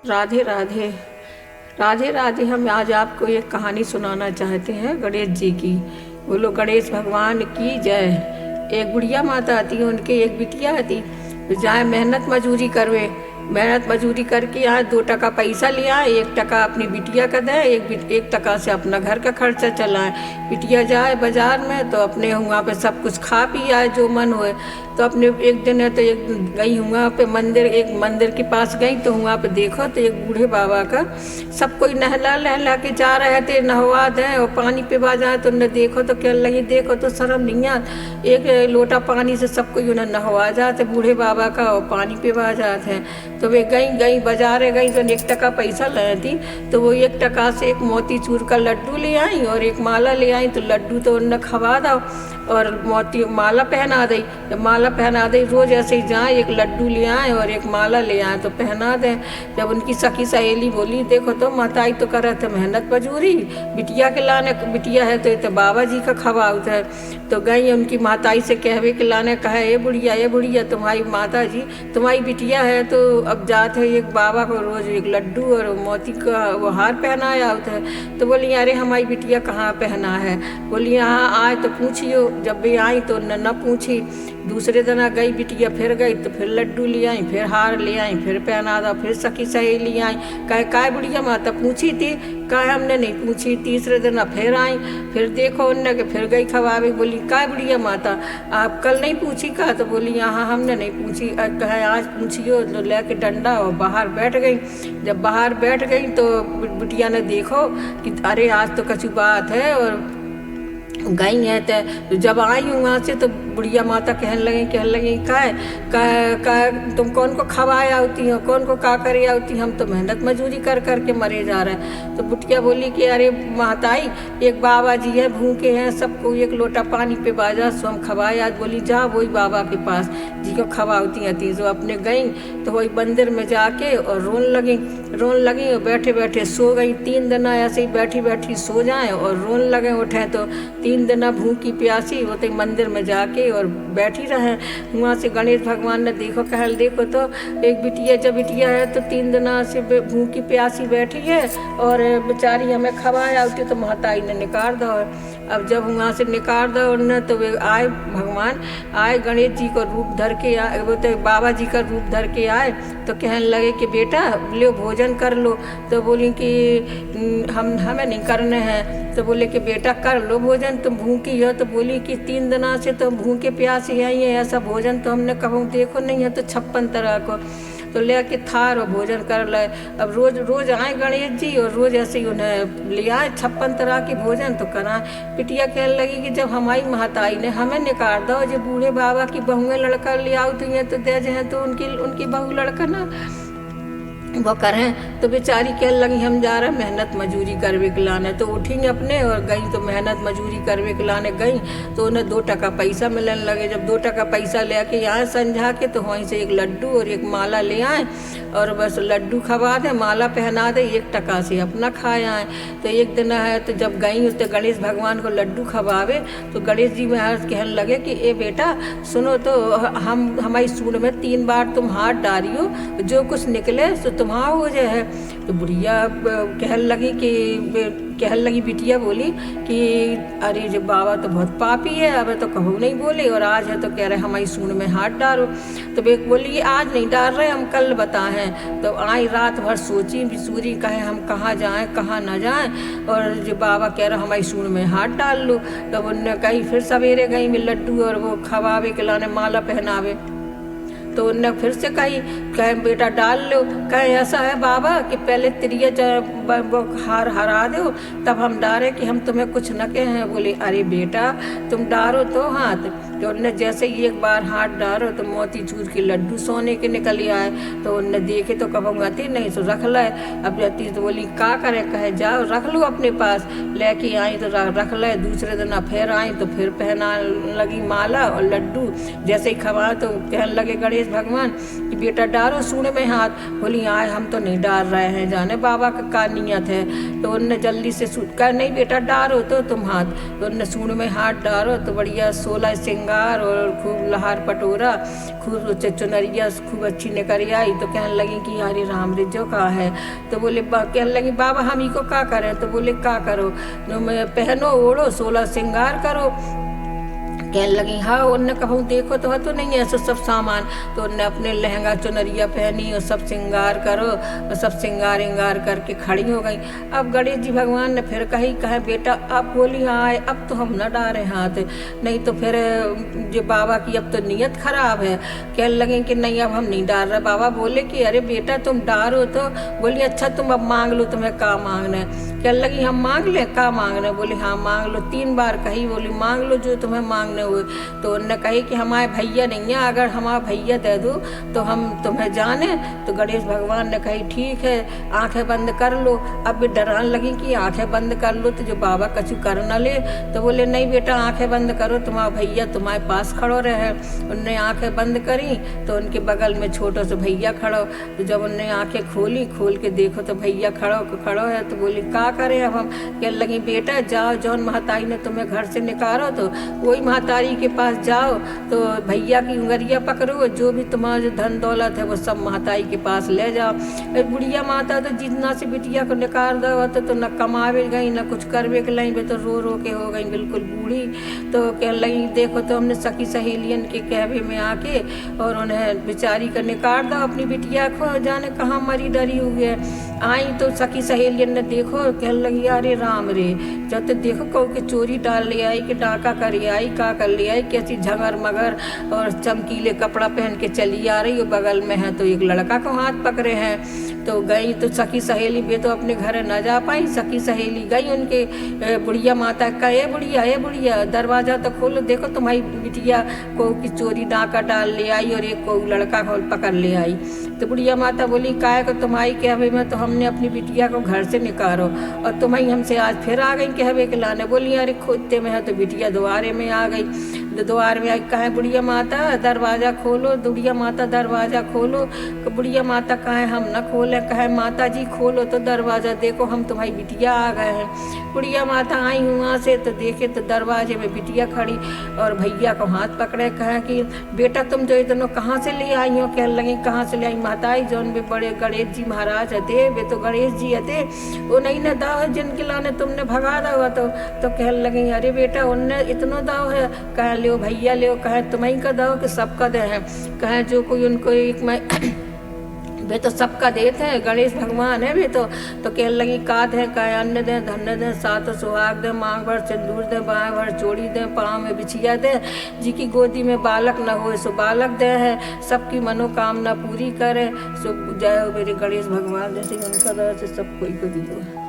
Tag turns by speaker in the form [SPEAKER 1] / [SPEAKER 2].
[SPEAKER 1] राधे राधे। राधे राधे। हम आज आपको एक कहानी सुनाना चाहते हैं गणेश जी की। बोलो गणेश भगवान की जय। एक बुढ़िया माता आती, उनके एक बिटिया आती, जाए मेहनत मजूरी करवे। मेहनत मजूरी करके आए, 2 टका पैसा ले आए, 1 टका अपनी बिटिया का दें, 1 टका से अपना घर का खर्चा चलाएं। बिटिया जाए बाजार में तो अपने वहाँ पे सब कुछ खा पी आए जो मन होए। तो अपने एक दिन है तो एक गई वहाँ पे एक मंदिर के पास गई, तो वहाँ पे देखो तो एक बूढ़े बाबा का सब कोई नहला नहला के जा रहे थे, नहवा दें और पानी पिवा जाए। तो उन्हें देखो तो क्या लगी, देखो तो शर्म नहीं आ, एक लोटा पानी से सब कोई उन्हें नहवा जाते बूढ़े बाबा का और पानी पिवा जाते हैं। तो वे गई बाजार गई तो 1 टका पैसा लाई थी, तो वो 1 टका से एक मोतीचूर का लड्डू ले आई और एक माला ले आई। तो लड्डू तो उन्हें खवा दो और माला पहना दी। जब माला पहना दी, रोज ऐसे ही जाए एक लड्डू ले आए और एक माला ले आए तो पहना दें। जब उनकी सखी सहेली बोली देखो तो माताई तो कर थे मेहनत मजूरी, बिटिया के लाने बिटिया है तो बाबा जी का खवाउत है। तो गई उनकी माताई से कहवे के लाने कहे ये बुढ़िया तुम्हारी माता जी तुम्हारी बिटिया है तो अब जाते एक बाबा को रोज एक लड्डू और मोती का वो हार पहनाया होता है। तो बोली अरे हमारी बिटिया कहाँ पहना है। बोली यहाँ आए तो पूछियो। जब भी आई तो न पूछी। दूसरे दिन गई बिटिया, फिर गई तो फिर लड्डू ले आई, फिर हार ले आई, फिर पहना था। फिर सखी सहेली आई, कहे काय बुढ़िया माता पूछी थी, कहे हमने नहीं पूछी। तीसरे दिन फिर आई, फिर देखो उनने के फिर गई खवावे। बोली काय बुढ़िया माता आप कल नहीं पूछी का। तो बोली यहाँ हमने नहीं पूछी। कहे आज पूछियो। तो लेके डंडा और बाहर बैठ गई। जब बाहर बैठ गई तो बिटिया ने देखो कि अरे आज तो कछु बात है और गई है। तो जब आई हूँ वहाँ से तो बुढ़िया माता कहने लगी का तुम कौन को खवाए आती हो, कौन को का करे आती, हम तो मेहनत मजूरी कर के मरे जा रहे हैं। तो बुढ़िया बोली कि अरे माताई एक बाबा जी है भूखे हैं, सबको एक लोटा पानी पे बाजा सो हम खवाए। आज बोली जा वही बाबा के पास जी को खवाती आती। जो अपने गई तो वही मंदिर में जाके और रोन लगी और बैठे बैठे सो गई। 3 दिन ऐसे ही बैठी सो जाए और रोन लगे। उठे तो 3 दिन भूखी प्यासी होते मंदिर में जाके और बैठी रहे। वहाँ से गणेश भगवान ने देखो कहल देखो तो एक बिटिया है तो 3 दिन से भूखी प्यासी बैठी है और बेचारी हमें खवाया उठी। तो महताई ने निकाल दो। अब जब वहाँ से निकाल दो उन्हें तो वे आए भगवान आए गणेश जी को रूप धर के आए, वो तो बाबा जी का रूप धर के आए। तो कहने लगे कि बेटा लो भोजन कर लो। तो बोली कि हमें नहीं करने हैं। तो बोले कि बेटा कर लो भोजन, तुम भूखी हो। तो बोली कि 3 दिन से तो भूखे प्यासी आई है, ऐसा भोजन तो हमने कभी देखो नहीं है। तो 56 तरह को तो ले के थार और भोजन कर ले। अब रोज आए गणेश जी और रोज ऐसे ही उन्हें ले आए 56 तरह के भोजन तो करा। बिटिया कहने लगी कि जब हमारी महताई ने हमें निकाल दो, जो बूढ़े बाबा की बहुएं लड़का ले आओ तो ये तो दे जाए तो उनकी बहू लड़का ना वो करें। तो बेचारी कहने लगी हम जा रहे मेहनत मजूरी करवे के लाने। तो उठेंगे अपने और गई तो मेहनत मजूरी करवे के लाने गई तो उन्हें 2 टका पैसा मिलने लगे। जब 2 टका पैसा ले आके यहाँ समझा के तो वहीं से एक लड्डू और एक माला ले आए और बस लड्डू खवा दे माला पहना दे, 1 टका से अपना खाए आए। तो एक दिन है तो जब गई उसने गणेश भगवान को लड्डू खवावे तो गणेश जी महाराज कहने लगे कि ए बेटा सुनो तो हमारी सूंड में 3 बार तुम हाथ डालियो, जो कुछ निकले तो तुम्हारा हो जाए। तो बुढ़िया कहने लगी बिटिया बोली कि अरे जब बाबा तो बहुत पापी है, अब तो कहूँ नहीं बोले और आज है तो कह रहे हमारी सूंड में हाथ डालो। तो वे बोली आज नहीं डाल रहे हम कल बताएं। तो आई रात भर सोची बिसूरी कहे हम कहाँ जाएं कहाँ ना जाएं और जो बाबा कह रहे हमारी सूंड में हाथ डाल लो। तब उनने कही फिर सवेरे गई में लड्डू और वो खवावे के लाने माला पहनावे। तो उनने फिर से कहे बेटा डाल लो। कहे ऐसा है बाबा कि पहले तिरिया हार हरा दो तब हम डारे कि हम तुम्हें कुछ न कहे हैं। बोले अरे बेटा तुम डारो तो हाथ। तो उनने जैसे ही एक बार हाथ डारो तो मोतीचूर के लड्डू सोने के निकल आए। तो उनने देखे तो कहूँगाती नहीं तो रख लाए। अब जाती तो बोली का करे, कहे जाओ रख लो अपने पास। लेके आई तो रख लाए। दूसरे दिन फिर आई तो फिर पहना लगी माला और लड्डू। जैसे ही खवा तो कहने लगे गणेश भगवान कि बेटा डालो सूंड में हाथ। बोली आए हम तो नहीं डाल रहे हैं, जाने बाबा का नियत है। तो उनने जल्दी से कर नहीं बेटा डालो तो तुम हाथ। तो उनने सूंड में हाथ डालो तो बढ़िया 16 सिंगार श्रृंगार और खूब लहार पटोरा, खूब चुनरिया खूब अच्छी निकर आई। तो कहने लगी कि अरे राम रे जो का है। तो बोले कहने लगी बाबा हम ही को का करें। तो बोले का करो, पहनो ओढ़ो 16 श्रृंगार करो। कहने लगी हाँ। उनने कहूँ देखो तो नहीं ऐसा सब सामान। तो उनने अपने लहंगा चुनरिया पहनी और सब श्रृंगार करो और सब श्रृंगार इंगार करके खड़ी हो गई। अब गणेश जी भगवान ने फिर कहे बेटा अब बोली हाँ अब तो हम न डारे हाथ, नहीं तो फिर जो बाबा की अब तो नीयत खराब है। कहने लगे कि नहीं अब हम नहीं डाल रहे। बाबा बोले कि अरे बेटा तुम डारो। तो बोली अच्छा तुम अब मांग लो, तुम्हें का मांगना है। कहने लगी हम मांग लें का मांगना है। बोली हाँ मांग लो। 3 बार कही। बोली मांग लो जो तुम्हें मांगने हुए। तो उनने कही कि हमारे भैया नहीं है, अगर हमारा भैया दे दो तो हम तुम्हें जाने। तो गणेश भगवान ने कही ठीक है आंखें बंद कर लो। अब भी डराने लगी कि आंखें बंद कर लो तो जो बाबा कछु कर न ले। तो बोले नहीं बेटा आंखें बंद करो, तुम्हारा भैया तुम्हारे पास खड़ो रहे। उनने आंखें बंद करी तो उनके बगल में छोटा सा भैया खड़ो। तो जब उनने आंखें खोली, खोल के देखो तो भैया खड़ो है। तो बोली का करें अब हम। कहने लगी बेटा जाओ जौन महतारी ने तुम्हें घर से निकालो तो वही महतारी के पास जाओ, तो भैया की उंगलियां पकड़ो, जो भी तुम्हारा जो धन दौलत है वो सब महतारी के पास ले जाओ। बुढ़िया माता तो जितना से बिटिया को निकाल दो तो न कमावे गई न कुछ करवे के लाई, तो रो रो के हो गई बिल्कुल बूढ़ी। तो कहने लगी देखो तो हमने सखी सहेलियन के कहवे में आके और उन्हें बेचारी का निकाल दो अपनी बिटिया को, जाने कहाँ मरी डरी हुई है। आई तो सखी सहेलियन ने देखो, कहने लगी अरे राम रे जब तो देखो कहो के चोरी डाल ले आई कि डाका कर आई का कर ले आई, कैसी झगर मगर और चमकीले कपड़ा पहन के चली आ रही हो। बगल में है तो एक लड़का को हाथ पकड़े हैं। तो गई तो सखी सहेली बे तो अपने घर न जा पाई। सखी सहेली गई उनके बुढ़िया माता का ए बुढ़िया दरवाजा तो खोलो, देखो तुम्हारी बिटिया को की चोरी डाका डाल ले आई और एक को लड़का को पकड़ ले आई। तो बुढ़िया माता बोली काय को तुम्हारी कहवे में तो हमने अपनी बिटिया को घर से निकालो और तुम्हारी हमसे आज फिर आ गई कहवे के लाने। बोली अरे खोदते में है तो बिटिया द्वारे में आ गई। द्वार में आई कहे बुढ़िया माता दरवाजा खोलो, बुढ़िया माता दरवाजा खोलो। बुढ़िया माता कहे हम न खोले, कहे माता जी खोलो तो दरवाजा, देखो हम तुम्हारी बिटिया आ गए हैं। बुढ़िया माता आई वहाँ से तो देखे तो दरवाजे में बिटिया खड़ी और भैया को हाथ पकड़े। कहे कि बेटा तुम जो इतनों कहाँ से ले आई हो। कहने लगी कहाँ से ले आई माताई जौन भी बड़े गणेश जी महाराज हते वे तो गणेश जी हते, वो नहीं न दाव है जिनके लाने तुमने भगा दो। तो कहने लगी अरे बेटा उनने इतनो दाव है। कहे ले भैया ले, कहे तुम्हें का दाव कि सबका दे है। कहे जो कोई उनको एक मैं वे तो सबका देते हैं गणेश भगवान है वे तो कहने लगी काद है कहे अन्न दें धन दें सात सुहाग दें मांग भर सिंदूर दें बाएं भर चोड़ी दें पाँव में बिछिया दें जी की गोदी में बालक न हो सो बालक दे है सबकी मनोकामना पूरी करे। सो जय हो मेरे गणेश भगवान जैसे उनका दया से सब कोई को दियो।